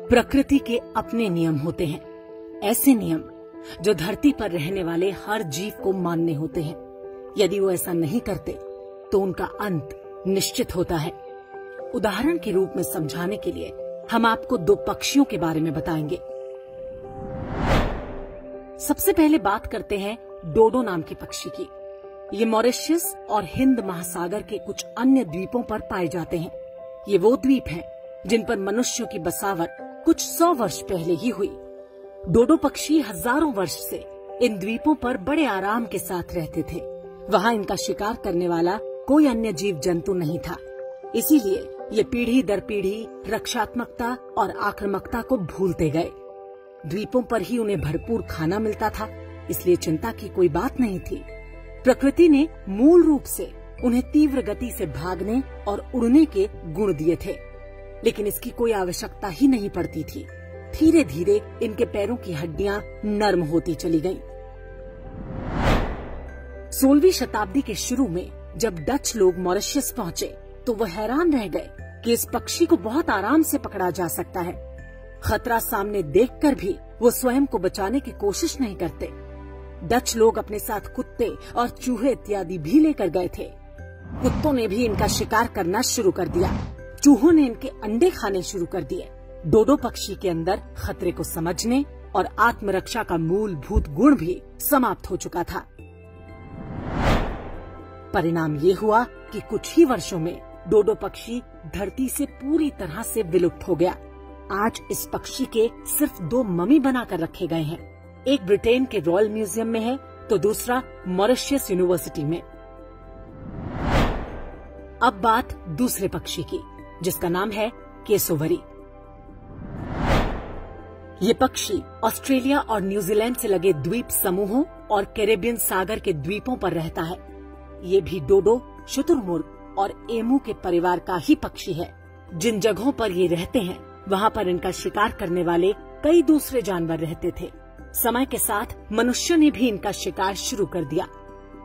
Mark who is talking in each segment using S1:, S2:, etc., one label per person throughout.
S1: प्रकृति के अपने नियम होते हैं, ऐसे नियम जो धरती पर रहने वाले हर जीव को मानने होते हैं। यदि वो ऐसा नहीं करते तो उनका अंत निश्चित होता है। उदाहरण के रूप में समझाने के लिए हम आपको दो पक्षियों के बारे में बताएंगे। सबसे पहले बात करते हैं डोडो नाम के पक्षी की। ये मॉरिशस और हिंद महासागर के कुछ अन्य द्वीपों पर पाए जाते हैं। ये वो द्वीप हैं जिन पर मनुष्यों की बसावट कुछ 100 वर्ष पहले ही हुई। डोडो पक्षी हजारों वर्ष से इन द्वीपों पर बड़े आराम के साथ रहते थे। वहाँ इनका शिकार करने वाला कोई अन्य जीव जंतु नहीं था, इसीलिए ये पीढ़ी दर पीढ़ी रक्षात्मकता और आक्रामकता को भूलते गए। द्वीपों पर ही उन्हें भरपूर खाना मिलता था, इसलिए चिंता की कोई बात नहीं थी। प्रकृति ने मूल रूप से उन्हें तीव्र गति से भागने और उड़ने के गुण दिए थे, लेकिन इसकी कोई आवश्यकता ही नहीं पड़ती थी। धीरे धीरे इनके पैरों की हड्डियां नर्म होती चली गईं। 16वीं शताब्दी के शुरू में जब डच लोग मॉरिशस पहुंचे तो वह हैरान रह गए कि इस पक्षी को बहुत आराम से पकड़ा जा सकता है। खतरा सामने देखकर भी वो स्वयं को बचाने की कोशिश नहीं करते। डच लोग अपने साथ कुत्ते और चूहे इत्यादि भी लेकर गए थे। कुत्तों ने भी इनका शिकार करना शुरू कर दिया, चूहों ने इनके अंडे खाने शुरू कर दिए। डोडो पक्षी के अंदर खतरे को समझने और आत्मरक्षा का मूलभूत गुण भी समाप्त हो चुका था। परिणाम ये हुआ कि कुछ ही वर्षों में डोडो पक्षी धरती से पूरी तरह से विलुप्त हो गया। आज इस पक्षी के सिर्फ 2 ममी बनाकर रखे गए हैं। एक ब्रिटेन के रॉयल म्यूजियम में है तो दूसरा मॉरिशस यूनिवर्सिटी में। अब बात दूसरे पक्षी की, जिसका नाम है केसोवरी। ये पक्षी ऑस्ट्रेलिया और न्यूजीलैंड से लगे द्वीप समूहों और कैरेबियन सागर के द्वीपों पर रहता है। ये भी डोडो, शुतुरमुर्ग और एमू के परिवार का ही पक्षी है। जिन जगहों पर ये रहते हैं वहाँ पर इनका शिकार करने वाले कई दूसरे जानवर रहते थे। समय के साथ मनुष्य ने भी इनका शिकार शुरू कर दिया।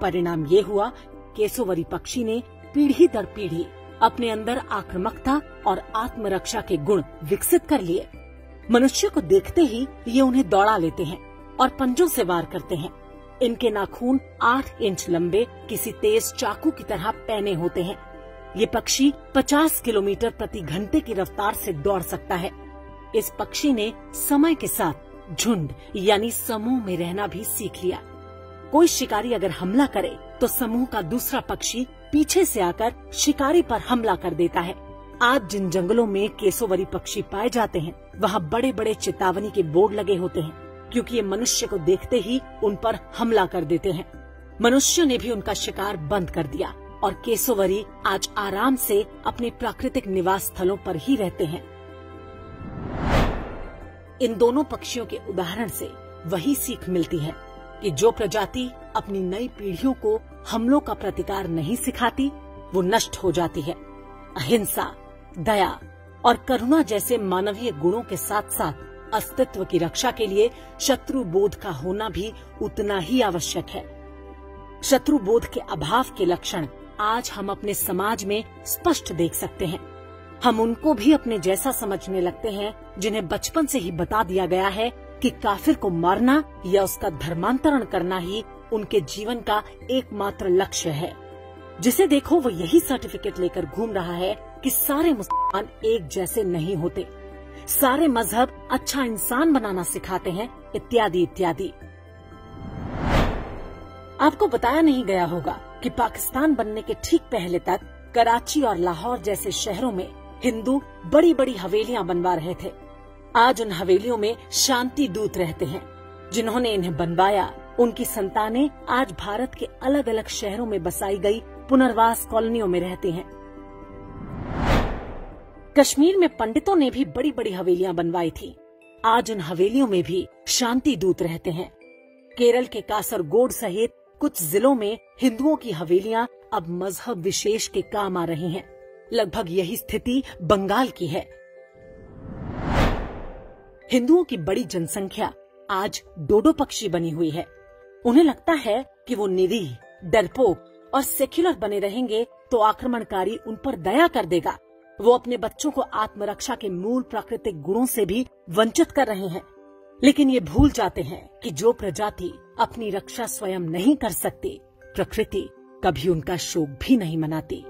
S1: परिणाम ये हुआ केसोवरी पक्षी ने पीढ़ी दर पीढ़ी अपने अंदर आक्रामकता और आत्मरक्षा के गुण विकसित कर लिए। मनुष्य को देखते ही ये उन्हें दौड़ा लेते हैं और पंजों से वार करते हैं। इनके नाखून 8 इंच लंबे किसी तेज चाकू की तरह पैने होते हैं। ये पक्षी 50 किलोमीटर प्रति घंटे की रफ्तार से दौड़ सकता है। इस पक्षी ने समय के साथ झुंड यानी समूह में रहना भी सीख लिया। कोई शिकारी अगर हमला करे तो समूह का दूसरा पक्षी पीछे से आकर शिकारी पर हमला कर देता है। आज जिन जंगलों में केसोवरी पक्षी पाए जाते हैं वहाँ बड़े बड़े चेतावनी के बोर्ड लगे होते हैं, क्योंकि ये मनुष्य को देखते ही उन पर हमला कर देते हैं। मनुष्य ने भी उनका शिकार बंद कर दिया और केसोवरी आज आराम से अपने प्राकृतिक निवास स्थलों पर ही रहते हैं। इन दोनों पक्षियों के उदाहरण से वही सीख मिलती है कि जो प्रजाति अपनी नई पीढ़ियों को हमलों का प्रतिकार नहीं सिखाती वो नष्ट हो जाती है। अहिंसा, दया और करुणा जैसे मानवीय गुणों के साथ साथ अस्तित्व की रक्षा के लिए शत्रु बोध का होना भी उतना ही आवश्यक है। शत्रु बोध के अभाव के लक्षण आज हम अपने समाज में स्पष्ट देख सकते हैं। हम उनको भी अपने जैसा समझने लगते हैं जिन्हें बचपन से ही बता दिया गया है कि काफिर को मारना या उसका धर्मांतरण करना ही उनके जीवन का एकमात्र लक्ष्य है। जिसे देखो वो यही सर्टिफिकेट लेकर घूम रहा है कि सारे मुसलमान एक जैसे नहीं होते, सारे मजहब अच्छा इंसान बनाना सिखाते हैं, इत्यादि इत्यादि। आपको बताया नहीं गया होगा कि पाकिस्तान बनने के ठीक पहले तक कराची और लाहौर जैसे शहरों में हिंदू बड़ी बड़ी हवेलियां बनवा रहे थे। आज उन हवेलियों में शांति दूत रहते हैं। जिन्होंने इन्हें बनवाया उनकी संतानें आज भारत के अलग अलग शहरों में बसाई गई पुनर्वास कॉलोनियों में रहती हैं। कश्मीर में पंडितों ने भी बड़ी बड़ी हवेलियां बनवाई थी। आज उन हवेलियों में भी शांति दूत रहते हैं। केरल के कासरगोड सहित कुछ जिलों में हिंदुओं की हवेलियां अब मजहब विशेष के काम आ रही हैं। लगभग यही स्थिति बंगाल की है। हिंदुओं की बड़ी जनसंख्या आज डोडो पक्षी बनी हुई है। उन्हें लगता है कि वो निरीह, डरपोक और सेक्युलर बने रहेंगे तो आक्रमणकारी उन पर दया कर देगा। वो अपने बच्चों को आत्मरक्षा के मूल प्राकृतिक गुणों से भी वंचित कर रहे हैं। लेकिन ये भूल जाते हैं कि जो प्रजाति अपनी रक्षा स्वयं नहीं कर सकती, प्रकृति कभी उनका शोक भी नहीं मनाती।